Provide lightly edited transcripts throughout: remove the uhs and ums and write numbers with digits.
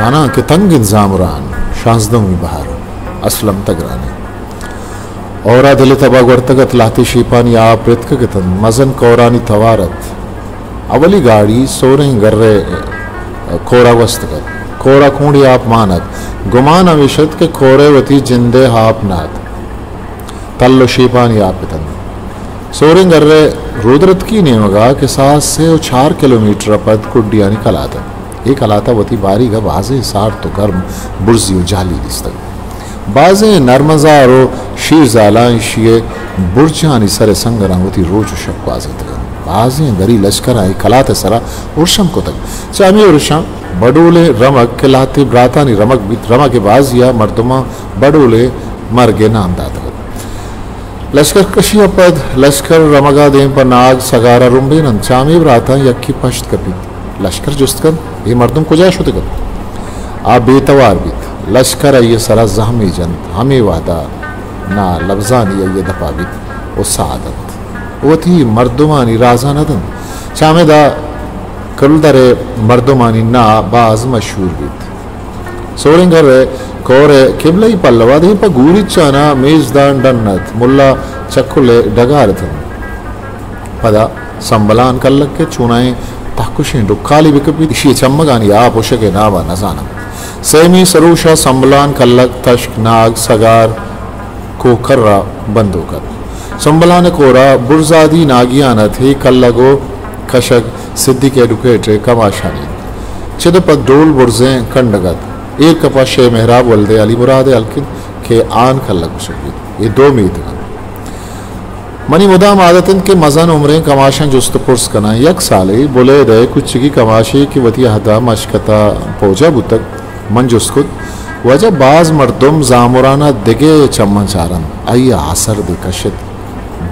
जाना के तंग इंजामरान शांजदों बहार असलम तगराने और दिल तबा वर्तगत लाती शीपानी आप रितकतन मजन कौरानी तवारत अवली गाड़ी सोरे गर्रे कोरा वस्तगत कोरा खूंडी आप मानत गुमान अविशत के कोरे वती जिंदे आप नात तल्लो शीपानी आप तन सोरे गर्रे रुद्रत की नेमगा के 7 से 4 किलोमीटर पद कुड्डियानी कलाता ये कलाता वती बारी का बाजे सार तो गर्म बुर्जी जाली दिस्तक बाजे नरमजारो शीर जालान शिये बुर्जानी सरे संगरा होती रोज शक बाजे तक बाजे गरी लश्कर आई कलाते सरा उर्शम को तक चामी उर्शम बडोले रमक के लाते ब्रातानी रमक बीत रमा के बाजिया मर्दमा बडोले मरगे नाम दाता लश्कर कशिया पद लश्कर रमगा दें पर नाग सगारा रुम्बे नन चामी ब्राता यक्की पश्त कपी लश्कर जुस्तकन ये मर्दम को जाशुत कर आ बेतवार बीत लश्कर ये सरा जहमी जन हमें वादा ना लफ्जानी ये दफा बीत वो सादत वो थी मर्दुमानी राजा नदन चामेदा कलदरे मर्दुमानी ना बाज मशहूर बीत सोरेंगर कोरे किबलई पल्लवा दे पर गूरी चाना मेजदान डन्नत मुल्ला चक्कुले डगार थन पदा संबलान कल्लक के चुनाएं ताकुशें डुक्काली बिकपी इशी चम्मगानी आप उशके नावा नजाना सेमी सरूशा संबलान कल्लक तश्क नाग सगार को कर्रा बंदूकर संबलान कोरा बुरजादी नागियाना थे कल्लगो कशक सिद्धि के डुकेटे कमाशानी चिद पद डोल बुरजे कंडगत एक कपा शे मेहराब वल्दे अली मुराद अलकिन के आन कल्लग शकीद ये 2 मीत मनी मुदाम आदतन के मजन उम्रें कमाशन जुस्त पुर्स कना यक साले बोले दे कुछ की कमाशी की वती हदा मशकता पहुंचा बुतक मन जुस्कुद वजह बाज मर्दुम जामुराना दिगे चम्मन चारन आई आसर दे कशत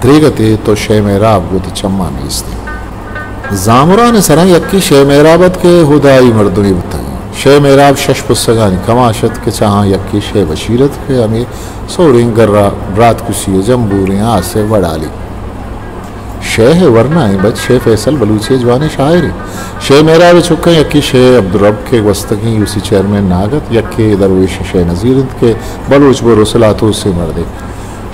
द्रेगते तो शे मेराब गुद चम्मा मीस्ते जामुरान सरा यक्की शे मेराबत के हुदाई मर्दुमी बुतक शे मेराब शश पुस्तगानी कमाशत के चाह यक्की शे बशीरत के अमीर सोरिंग गर्रा ब्रात कुशी जम्बूरें आसे वडाली शेह वरना बच शे फैसल बलूचे जवाने शायरी शे मेरा भी छुक्का यक्की शे अब्दुरब के वस्तकी यूसी चेयरमैन नागत यक्के दरवेश शे नजीर के बलूच बो रसलातो से मर्दे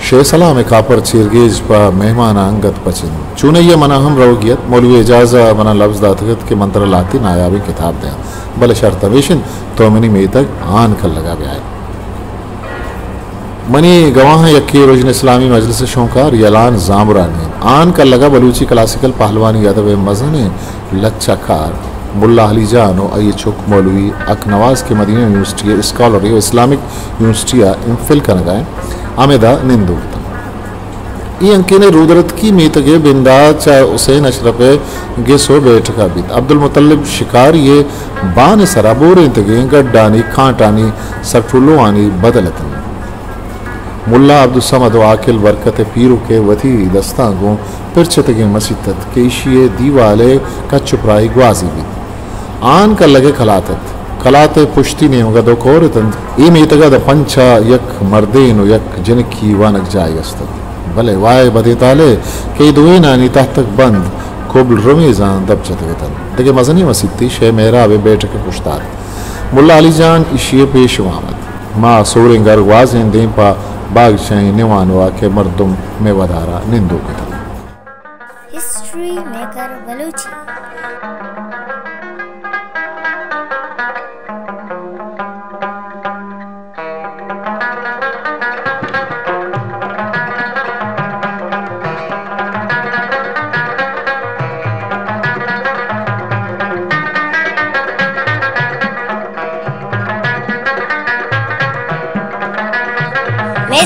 शे सलाम कापर चिरगेज पा मेहमान अंगत पचिन चुने ये मना हम रोगियत मौलवी इजाजा मना लफ्ज दातगत के मंत्र लाती नायाबी किताब दे बल शर्त वेशन तो मनी में तक आन कर लगा गया मनी गवाह यक्की रोजन इस्लामी मजलिस शौकार यलान जामुरानी आन कर लगा बलूची क्लासिकल पहलवानी यादव मजने लच्चा कार मुल्ला अली जान और ये चुक मौलवी अक नवाज के Medina university scholar Islamic university MPhil कर गए आमेदा निंदू ಈ ಅಂಕಿನ रुद्रत मीतगे बिंदा चाहे हुसैन अशरफ गेसो बैठ का बीत अब्दुल मुतल्लिब शिकार ये बान सराबोर इंतगे गड्डानी खांटानी सरफुलोआनी बदलतन मुल्ला अब्दुल समद आकिल बरकत पीरू के वथी दस्तागों पिरचतगे मसीतत के इशिये दीवाले का चुपराई ग्वाजी बीत आन का लगे खलातत कलाते पुश्ती ने होगा दो कोरतन ई मीतगा द पंचा यक मर्देनो यक जिनकी वानक जायस्तत भले वाय बदे ताले के दुए नानी तक बंद कोबल रमीजान दब चतगतन देखे मजनी मसीती शे मेरा वे बैठ के पुश्तार मुल्ला अली जान इशिये पेश वामत माँ सोरेंगर वाजें दें पा बागशाही निवानवा के मर्दुम में वधारा निंदो कतन history maker Balochi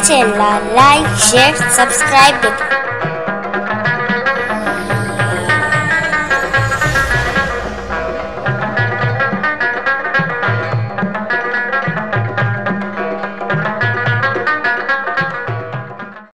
channel like share subscribe